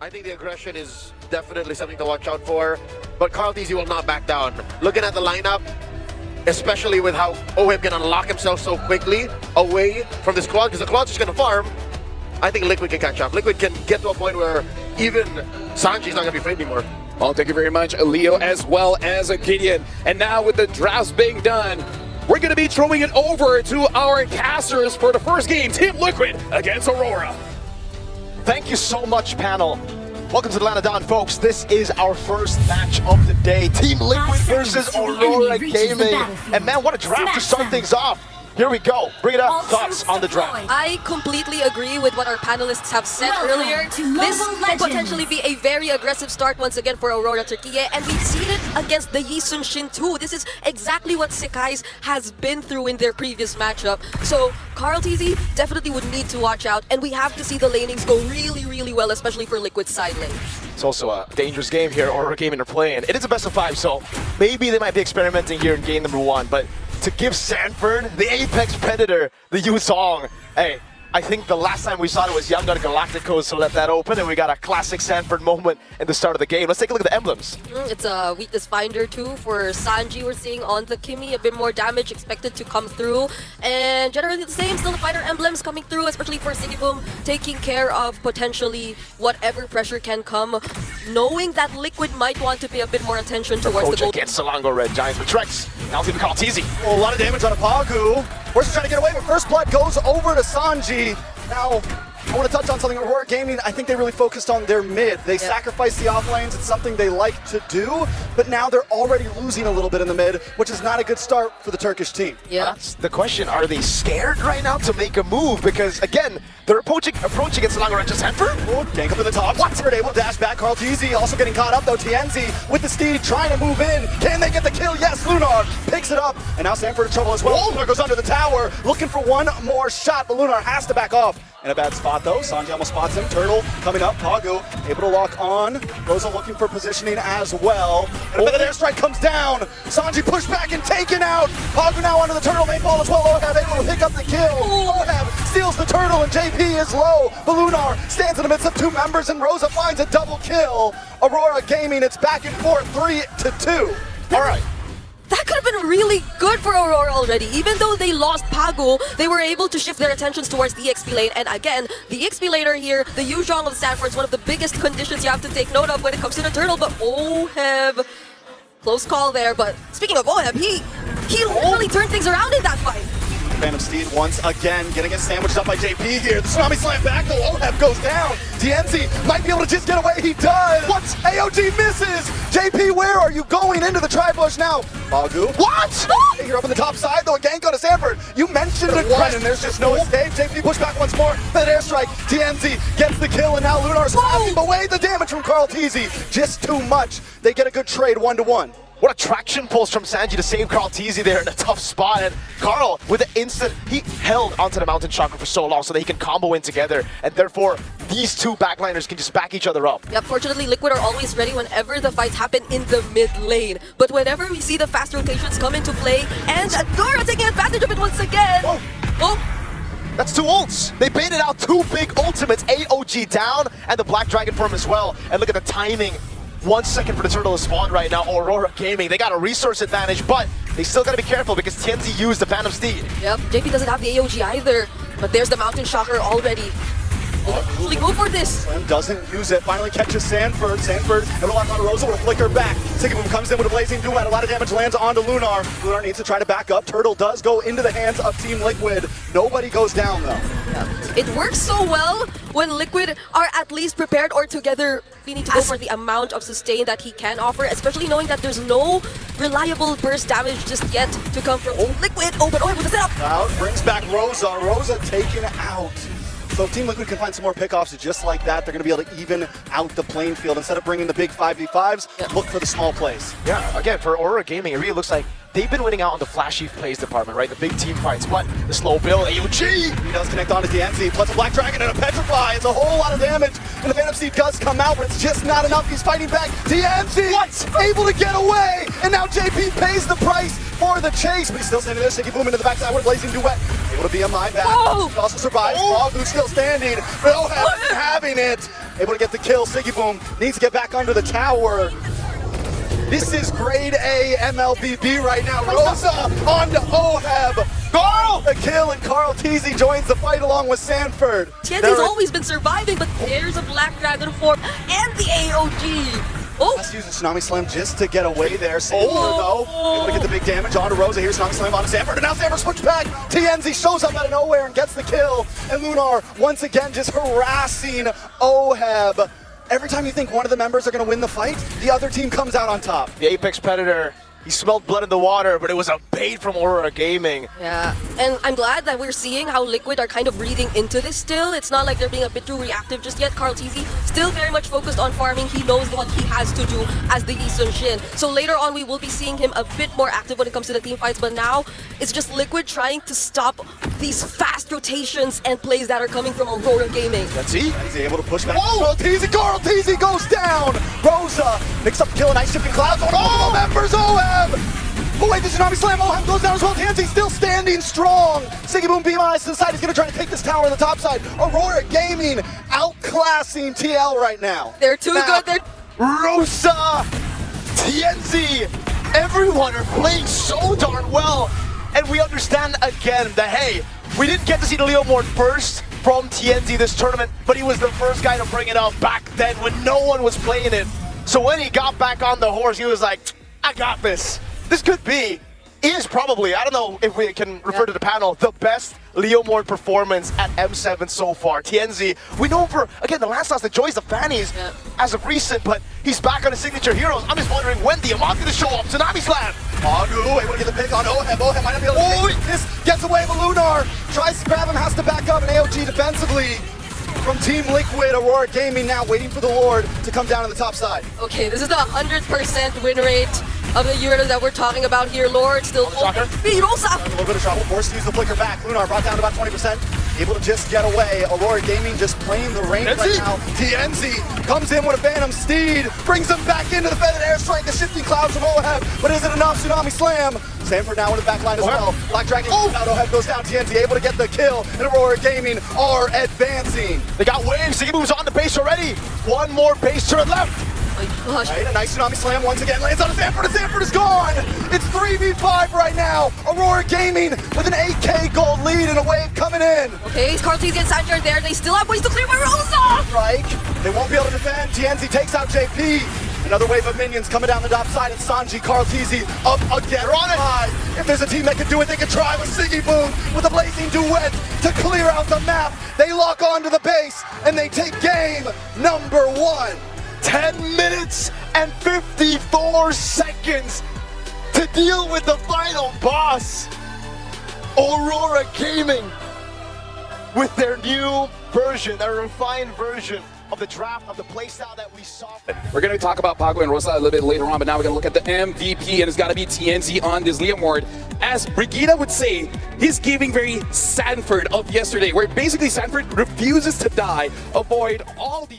I think the aggression is definitely something to watch out for, but Carl TZ will not back down. Looking at the lineup, especially with how OHIB can unlock himself so quickly away from the squad, because the squad's just going to farm, I think Liquid can catch up. Liquid can get to a point where even Sanji's not going to be afraid anymore. Well, thank you very much, Leo, as well as Gideon. And now with the drafts being done, we're going to be throwing it over to our casters for the first game, Team Liquid against Aurora. Thank you so much, panel. Welcome to the Atlanta Dawn, folks. This is our first match of the day. Team Liquid versus Aurora Gaming. And man, what a draft to start things off. Here we go. Bring it up. Thoughts on the draft? I completely agree with what our panelists have said earlier. This could potentially be a very aggressive start once again for Aurora Turkey, and we've seen it against the Yisun Shin too. This is exactly what Sekai's has been through in their previous matchup. So Carl TZ definitely would need to watch out, and we have to see the lanings go really, really well, especially for Liquid's side lane. It's also a dangerous game here Aurora Gaming are playing. It is a best of 5, so maybe they might be experimenting here in game number 1, but to give Sanford, the apex predator, the Yuzong, hey, I think the last time we saw it was Young Gun Galacticos to let that open, and we got a classic Sanford moment in the start of the game. Let's take a look at the emblems. It's a weakness finder too for Sanji. We're seeing on the Kimi a bit more damage expected to come through, and generally the same, still the fighter emblems coming through, especially for Sigibum, taking care of potentially whatever pressure can come, knowing that Liquid might want to pay a bit more attention towards the goal. Against Salango Red Giants with Trex. Now team call TZ. Oh, a lot of damage on a Pagu. Force trying to get away, but first blood goes over to Sanji. Now, I want to touch on something. Aurora Gaming, I think they really focused on their mid. They sacrificed the off lanes. It's something they like to do, but now they're already losing a little bit in the mid, which is not a good start for the Turkish team. Yeah. That's the question. Are they scared right now to make a move? Because, again, they're approaching against Salango Red just Sanford. Oh, gank up in the top. What's able to dash back. Carl TZ also getting caught up, though. TNZ with the steed trying to move in. Can they get the kill? Yes, Lunar picks it up, and now Sanford in trouble as well. Lunar goes under the tower, looking for one more shot, but Lunar has to back off. In a bad spot though, Sanji almost spots him. Turtle coming up, Pagu able to lock on. Rosa looking for positioning as well. And a bit of airstrike comes down. Sanji pushed back and taken out. Pagu now onto the Turtle main ball as well. Ohab able to pick up the kill. Ohab steals the Turtle and JP is low. Balunar stands in the midst of 2 members and Rosa finds a double kill. Aurora Gaming, it's back and forth, 3-2. All right. That could have been really good for Aurora already. Even though they lost Pagu, they were able to shift their attentions towards the XP lane. And again, the XP laner here, the Yuzhong of Sanford, is one of the biggest conditions you have to take note of when it comes to the Turtle. But Oheb, close call there. But speaking of Oheb, he literally turned things around in that fight. Phantom Steed once again getting it sandwiched up by JP here. The Tsunami Slam back, though. Oheb goes down. DNZ might be able to just get away. He does. What? AOG misses. JP, where are you going into the tri-bush now? Pagu. What? You're up on the top side, though. A gank on to Sanford. You mentioned aggression. There's just no escape. JP push back once more. That airstrike. DNZ gets the kill, and now Lunar's passing away. The damage from Carl TZ. Just too much. They get a good trade 1-to-1. What a traction pulse from Sanji to save Carl TZ there in a tough spot. And Carl, with the instant, he held onto the Mountain Chakra for so long so that he can combo in together. And therefore, these 2 backliners can just back each other up. Yep, fortunately, Liquid are always ready whenever the fights happen in the mid lane. But whenever we see the fast rotations come into play, and Adora taking advantage of it once again. That's 2 ults. They baited out 2 big ultimates. AOG down, and the Black Dragon form as well. And look at the timing. 1 second for the Turtle to spawn right now. Aurora Gaming, they got a resource advantage, but they still gotta be careful because TNZ used the Phantom Steed. Yep, JP doesn't have the AOG either, but there's the Mountain Shocker already. Really go for this. Slim doesn't use it. Finally catches Sanford. Sanford and a lock on Rosa with a flicker back. Sigibum comes in with a blazing duet. A lot of damage lands onto Lunar. Lunar needs to try to back up. Turtle does go into the hands of Team Liquid. Nobody goes down though. Yeah. It works so well when Liquid are at least prepared, or together we need to go for the amount of sustain that he can offer, especially knowing that there's no reliable burst damage just yet to come from Liquid. Oh, but with the setup. Out brings back Rosa. Rosa taken out. So if Team Liquid can find some more pickoffs just like that, they're going to be able to even out the playing field. Instead of bringing the big 5v5s, look for the small plays. Yeah, again, for Aurora Gaming, it really looks like they've been winning out on the flashy plays department, right? The big team fights, but the slow build, AUG! He does connect onto DNZ, plus a Black Dragon and a Petrify. It's a whole lot of damage, and the Phantom Steed does come out, but it's just not enough. He's fighting back. DNZ able to get away, and now JP pays the price for the chase, but he's still standing there. Sigibum into the backside with a blazing duet. Able to be on my back. Also survives. Pagu still standing, but Ohab isn't having it. able to get the kill. Siggy Boom needs to get back under the tower. This is grade A MLBB right now. Rosa onto Oheb. Carl the kill, and Carl Teasy joins the fight along with Sanford. TNZ's always been surviving, but there's a Black Dragon form and the AOG. Oh, Let's use a Tsunami Slam just to get away there. Sanford though, able to get the big damage onto Rosa. Here's Tsunami Slam onto Sanford, and now Sanford switch back. TNZ shows up out of nowhere and gets the kill. And Lunar once again just harassing Oheb. Every time you think one of the members are going to win the fight, the other team comes out on top. The Apex Predator, he smelled blood in the water, but it was a bait from Aurora Gaming. yeah. And I'm glad that we're seeing how Liquid are kind of reading into this still. It's not like they're being a bit too reactive just yet. Carl TZ still very much focused on farming. He knows what he has to do as the Yi Sun-shin. So later on, we will be seeing him a bit more active when it comes to the team fights. But now, it's just Liquid trying to stop these fast rotations and plays that are coming from Aurora Gaming. Let's see. He's able to push back. Carl Teasy goes down. Rosa picks up the kill, and Ice Shifting Clouds on all the members. Oheb! Oh wait, the Tsunami Slam. Oheb goes down as well. TNZ still standing strong. Siggy Boom beam eyes to the side. He's going to try to take this tower on the top side. Aurora Gaming outclassing TL right now. They're too good. They're Rosa, TNZ, everyone are playing so darn well. And we understand again that, hey, we didn't get to see the Leomord first from TNZ this tournament, but he was the first guy to bring it up back then when no one was playing it. So when he got back on the horse, he was like, I got this. This could be, is probably, I don't know if we can refer to the panel, the best Leomord performance at M7 so far. TNZ, we know him for, again, the last the Joys, the Fannies, as of recent, but he's back on his signature heroes. I'm just wondering when the Amati to show up. Tsunami Slam. Agu able to get the pick on Oheb. Oheb might not be able to take this. Gets away, but Lunar tries to grab him, has to back up, and AOG defensively from Team Liquid. Aurora Gaming now waiting for the Lord to come down to the top side. okay. This is the 100% win rate of the unit that we're talking about here. Lord still Shocker. Rosa. A little bit of trouble, forced to use the flicker back. Lunar brought down to about 20%. Able to just get away. Aurora Gaming just playing the range right now. TNZ comes in with a Phantom Steed, brings him back into the feathered airstrike, the shifting clouds from Oheb, but is it enough? Tsunami Slam. Sanford now in the back line as well. Black Dragon out, Oheb goes down. TNZ able to get the kill, and Aurora Gaming are advancing. They got waves. Siggy Boom's on the base already. One more base turn left. Oh my gosh. Right, a nice Tsunami Slam once again lands on Sanford, and Sanford is gone! It's 3v5 right now! Aurora Gaming with an 8k gold lead and a wave coming in! Okay, Carl TZ and Sanjay there. They still have ways to clear by Rosa. Strike, they won't be able to defend. TNZ takes out JP. Another wave of minions coming down the top side. It's Sanji, Carl TZ up again. They're on it! If there's a team that can do it, they can try with Siggy Boom with a blazing duet to clear out the map. They lock onto the base and they take game number 1. 10 minutes and 54 seconds to deal with the final boss. Aurora Gaming with their new version, their refined version of the draft, of the playstyle that we saw. We're going to talk about Paco and Rosa a little bit later on, but now we're going to look at the MVP, and it's got to be TNZ on this Leomord. As Brigida would say, he's giving very Sanford of yesterday, where basically Sanford refuses to die, avoid all the